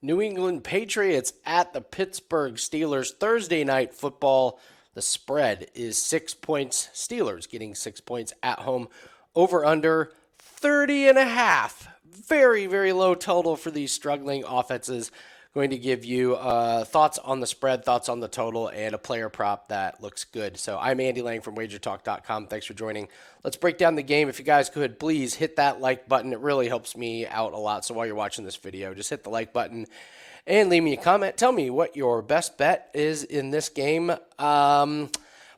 New England Patriots at the Pittsburgh Steelers. Thursday night football. The spread is 6 points. Steelers getting 6 points at home. Over under 30 and a half. Very, very low total for these struggling offenses. Going to give you thoughts on the spread, thoughts on the total, and a player prop that looks good. So I'm Andy Lang from wagertalk.com. Thanks for joining. Let's break down the game. If you guys could, please hit that like button. It really helps me out a lot. So while you're watching this video, just hit the like button and leave me a comment. Tell me what your best bet is in this game.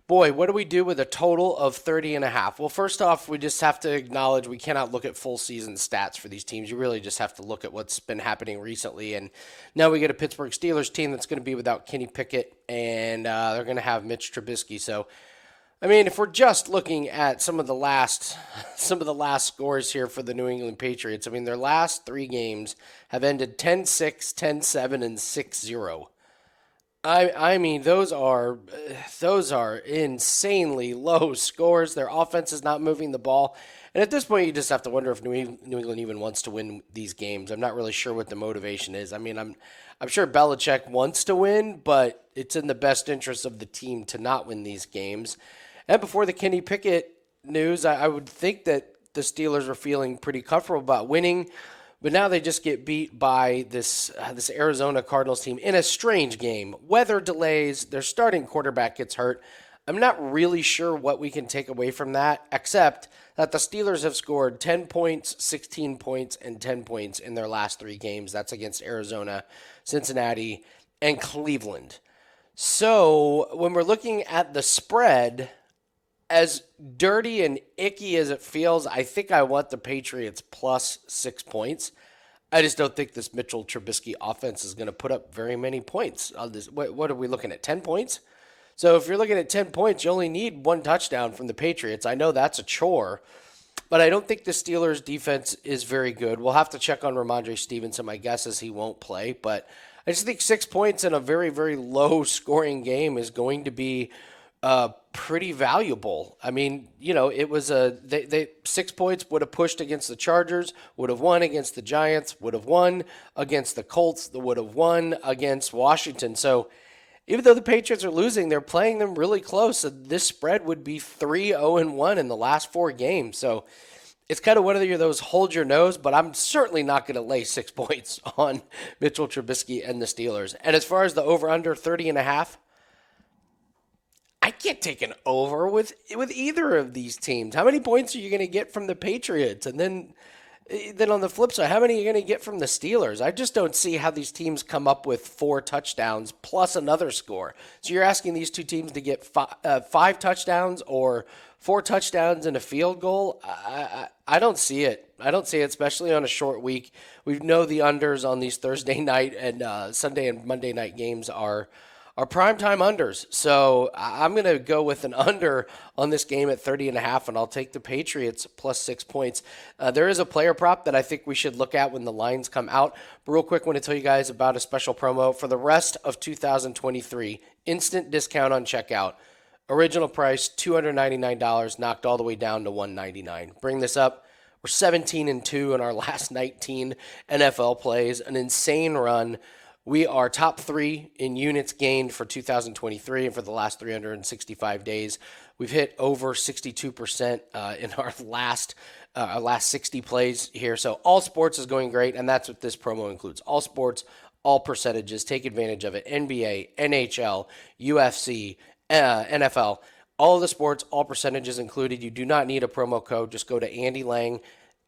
Boy, what do we do with a total of 30 and a half? Well, first off, we just have to acknowledge we cannot look at full season stats for these teams. You really just have to look at what's been happening recently. And now we get a Pittsburgh Steelers team that's going to be without Kenny Pickett, and they're going to have Mitch Trubisky. So, I mean, if we're just looking at some of the last scores here for the New England Patriots, I mean, their last three games have ended 10-6, 10-7, and 6-0. I mean, those are insanely low scores. Their offense is not moving the ball. And at this point, you just have to wonder if New England even wants to win these games. I'm not really sure what the motivation is. I mean, I'm sure Belichick wants to win, but it's in the best interest of the team to not win these games. And before the Kenny Pickett news, I would think that the Steelers were feeling pretty comfortable about winning. But now they just get beat by this Arizona Cardinals team in a strange game. Weather delays, their starting quarterback gets hurt. I'm not really sure what we can take away from that, except that the Steelers have scored 10 points, 16 points, and 10 points in their last three games. That's against Arizona, Cincinnati, and Cleveland. So when we're looking at the spread, as dirty and icky as it feels, I think I want the Patriots plus 6 points. I just don't think this Mitchell Trubisky offense is going to put up very many points. On this, what are we looking at, 10 points? So if you're looking at 10 points, you only need one touchdown from the Patriots. I know that's a chore, but I don't think the Steelers' defense is very good. We'll have to check on Ramondre Stevenson. My guess is he won't play, but I just think 6 points in a very, very low-scoring game is going to be pretty valuable. I mean, you know, it was they 6 points would have pushed against the Chargers, would have won against the Giants, would have won against the Colts, would have won against Washington. So even though the Patriots are losing, they're playing them really close. So this spread would be 3-0-1 in the last four games. So it's kind of one of those hold your nose, but I'm certainly not going to lay 6 points on Mitchell Trubisky and the Steelers. And as far as the over-under 30 and a half, I can't take an over with either of these teams. How many points are you going to get from the Patriots? And then on the flip side, how many are you going to get from the Steelers? I just don't see how these teams come up with 4 touchdowns plus another score. So you're asking these two teams to get five touchdowns or 4 touchdowns and a field goal? I don't see it. I don't see it, especially on a short week. We know the unders on these Thursday night and Sunday and Monday night games are primetime unders. So I'm going to go with an under on this game at 30 and a half, and I'll take the Patriots plus 6 points. There is a player prop that I think we should look at when the lines come out. But real quick, I want to tell you guys about a special promo for the rest of 2023. Instant discount on checkout. Original price, $299, knocked all the way down to $199. Bring this up. We're 17-2 in our last 19 NFL plays. An insane run. We are top 3 in units gained for 2023 and for the last 365 days. We've hit over 62% in our last 60 plays here. So all sports is going great, and that's what this promo includes. All sports, all percentages. Take advantage of it. NBA, NHL, UFC, NFL, all of the sports, all percentages included. You do not need a promo code. Just go to Andy Lang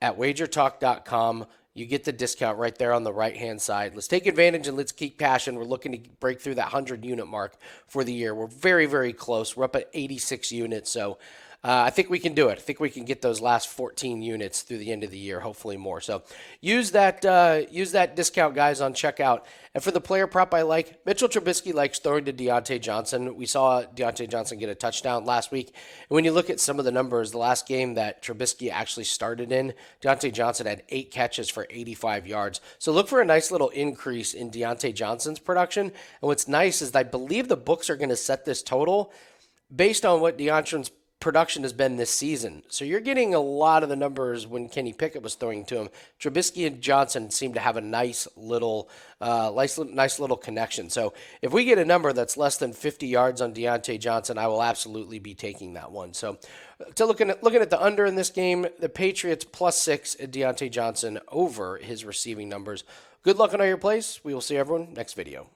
at wagertalk.com. You get the discount right there on the right-hand side. Let's take advantage and let's keep cashing. We're looking to break through that 100-unit mark for the year. We're very, very close. We're up at 86 units, so I think we can do it. I think we can get those last 14 units through the end of the year, hopefully more. So use that discount, guys, on checkout. And for the player prop I like, Mitchell Trubisky likes throwing to Deontay Johnson. We saw Deontay Johnson get a touchdown last week. And when you look at some of the numbers, the last game that Trubisky actually started in, Deontay Johnson had 8 catches for 85 yards. So look for a nice little increase in Deontay Johnson's production. And what's nice is I believe the books are going to set this total based on what production has been this season. So you're getting a lot of the numbers when Kenny Pickett was throwing to him. Trubisky and Johnson seem to have a nice little connection. So if we get a number that's less than 50 yards on Deontay Johnson, I will absolutely be taking that one. So to looking at the under in this game, the Patriots +6 at Deontay Johnson over his receiving numbers. Good luck on all your plays. We will see everyone next video.